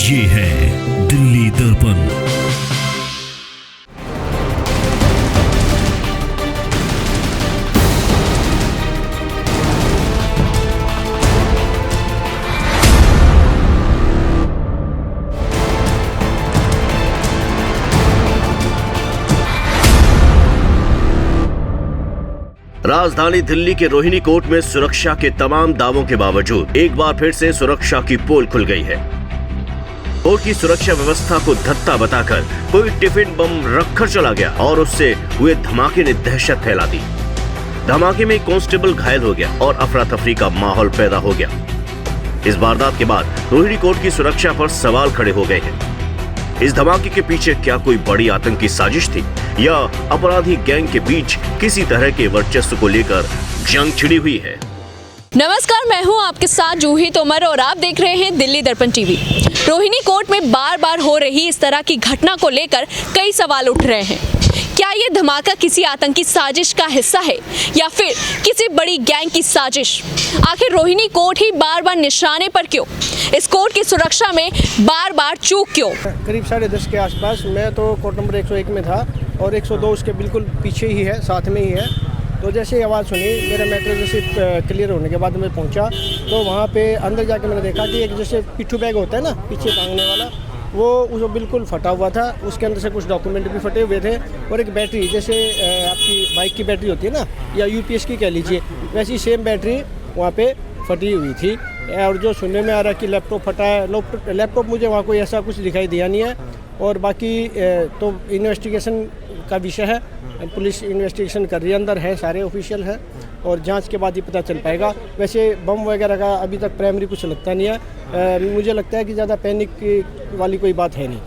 ये है दिल्ली दर्पण। राजधानी दिल्ली के रोहिणी कोर्ट में सुरक्षा के तमाम दावों के बावजूद एक बार फिर से सुरक्षा की पोल खुल गई है। कोर्ट की सुरक्षा व्यवस्था को धत्ता बताकर कोई टिफिन बम रखकर चला गया और उससे हुए धमाके ने दहशत फैला दी। धमाके में कांस्टेबल घायल हो गया और अफरा तफरी का माहौल पैदा हो गया। इस वारदात के बाद रोहिणी कोर्ट की सुरक्षा पर सवाल खड़े हो गए हैं। इस धमाके के पीछे क्या कोई बड़ी आतंकी साजिश थी या अपराधी गैंग के बीच किसी तरह के वर्चस्व को लेकर जंग छिड़ी हुई है? नमस्कार, मैं हूं आपके साथ जूही तोमर और आप देख रहे हैं दिल्ली दर्पण टीवी। रोहिणी कोर्ट में बार बार हो रही इस तरह की घटना को लेकर कई सवाल उठ रहे हैं। क्या ये धमाका किसी आतंकी साजिश का हिस्सा है या फिर किसी बड़ी गैंग की साजिश? आखिर रोहिणी कोर्ट ही बार बार निशाने पर क्यों? इस कोर्ट की सुरक्षा में बार बार चूक क्यों? करीब 10:30 के आसपास मैं तो कोर्ट नंबर 101 में था और 102 उसके बिल्कुल पीछे ही है, साथ में ही है। तो जैसे आवाज़ सुनी, मेरा मैटर जैसे क्लियर होने के बाद मैं पहुंचा तो वहाँ पे अंदर जाके मैंने देखा कि एक जैसे पिट्ठू बैग होता है ना, पीछे टांगने वाला, वो बिल्कुल फटा हुआ था। उसके अंदर से कुछ डॉक्यूमेंट भी फटे हुए थे और एक बैटरी, जैसे आपकी बाइक की बैटरी होती है ना, या यूपीएस की कह लीजिए, वैसी सेम बैटरी वहाँ पे फटी हुई थी। और जो सुनने में आ रहा है कि लैपटॉप फटा है, लैपटॉप मुझे वहाँ कोई ऐसा कुछ दिखाई दिया नहीं है। और बाकी तो इन्वेस्टिगेशन का विषय है, पुलिस इन्वेस्टिगेशन कर रही है, अंदर है, सारे ऑफिशियल हैं और जांच के बाद ही पता चल पाएगा। वैसे बम वगैरह का अभी तक प्राइमरी कुछ लगता नहीं है। मुझे लगता है कि ज़्यादा पैनिक वाली कोई बात है नहीं।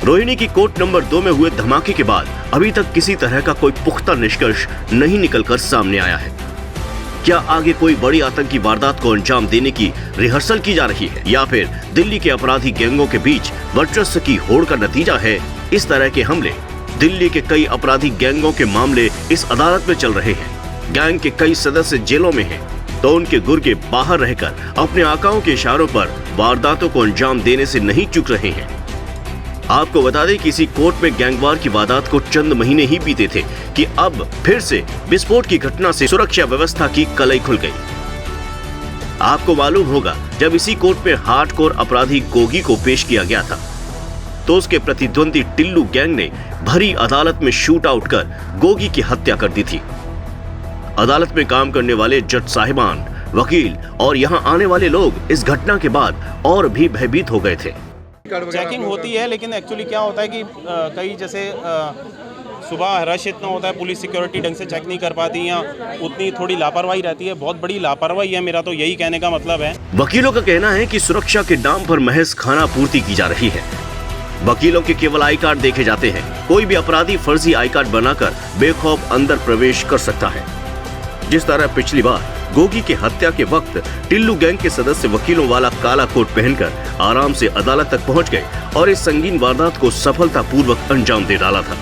रोहिणी की कोर्ट नंबर 2 में हुए धमाके के बाद अभी तक किसी तरह का कोई पुख्ता निष्कर्ष नहीं निकलकर सामने आया है। क्या आगे कोई बड़ी आतंकी वारदात को अंजाम देने की रिहर्सल की जा रही है या फिर दिल्ली के अपराधी गैंगों के बीच वर्चस्व की होड़ का नतीजा है इस तरह के हमले? दिल्ली के कई अपराधी गैंगों के मामले इस अदालत में चल रहे हैं। गैंग के कई सदस्य जेलों में हैं, तो उनके गुर्गे बाहर रहकर अपने आकाओं के इशारों पर वारदातों को अंजाम देने से नहीं चूक रहे हैं। आपको बता दें कि इसी कोर्ट में गैंगवार की वारदात को चंद महीने ही बीते थे कि अब फिर से विस्फोट की घटना से सुरक्षा व्यवस्था की कलई खुल गई। आपको मालूम होगा, जब इसी कोर्ट में हार्डकोर अपराधी गोगी को पेश किया गया था तो उसके प्रतिद्वंदी टिल्लू गैंग ने भरी अदालत में शूट आउट कर गोगी की हत्या कर दी थी। अदालत में काम करने वाले जज साहिबान, वकील और यहाँ आने वाले लोग इस घटना के बाद और भी भयभीत हो गए थे। चेकिंग होती है, लेकिन एक्चुअली क्या होता है कि कई जैसे सुबह रश इतना होता है, पुलिस सिक्योरिटी ढंग से चेक नहीं कर पाती या उतनी थोड़ी लापरवाही रहती है। बहुत बड़ी लापरवाही है, मेरा तो यही कहने का मतलब है। वकीलों का कहना है कि सुरक्षा के नाम पर महज खाना पूर्ति की जा रही है। वकीलों के केवल आई कार्ड देखे जाते हैं। कोई भी अपराधी फर्जी आई कार्ड बनाकर बेखौफ अंदर प्रवेश कर सकता है। जिस तरह पिछली बार गोगी की हत्या के वक्त टिल्लू गैंग के सदस्य वकीलों वाला काला कोट पहनकर आराम से अदालत तक पहुंच गए और इस संगीन वारदात को सफलतापूर्वक अंजाम दे डाला था।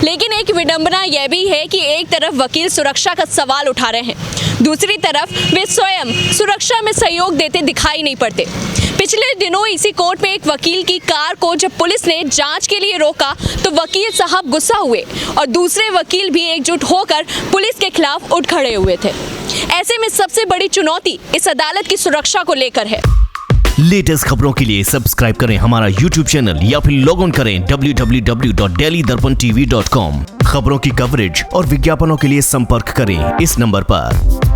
लेकिन एक विडंबना यह भी है कि एक तरफ वकील सुरक्षा का सवाल उठा रहे हैं, दूसरी तरफ वे स्वयं सुरक्षा में सहयोग देते दिखाई नहीं पड़ते। पिछले दिनों इसी कोर्ट में एक वकील की कार को जब पुलिस ने जांच के लिए रोका तो वकील साहब गुस्सा हुए और दूसरे वकील भी एकजुट होकर पुलिस के खिलाफ उठ खड़े हुए थे। ऐसे में सबसे बड़ी चुनौती इस अदालत की सुरक्षा को लेकर है। लेटेस्ट खबरों के लिए सब्सक्राइब करें हमारा यूट्यूब चैनल या फिर लॉग ऑन करें www.delhidarpantv.com। खबरों की कवरेज और विज्ञापनों के लिए संपर्क करें इस नंबर पर।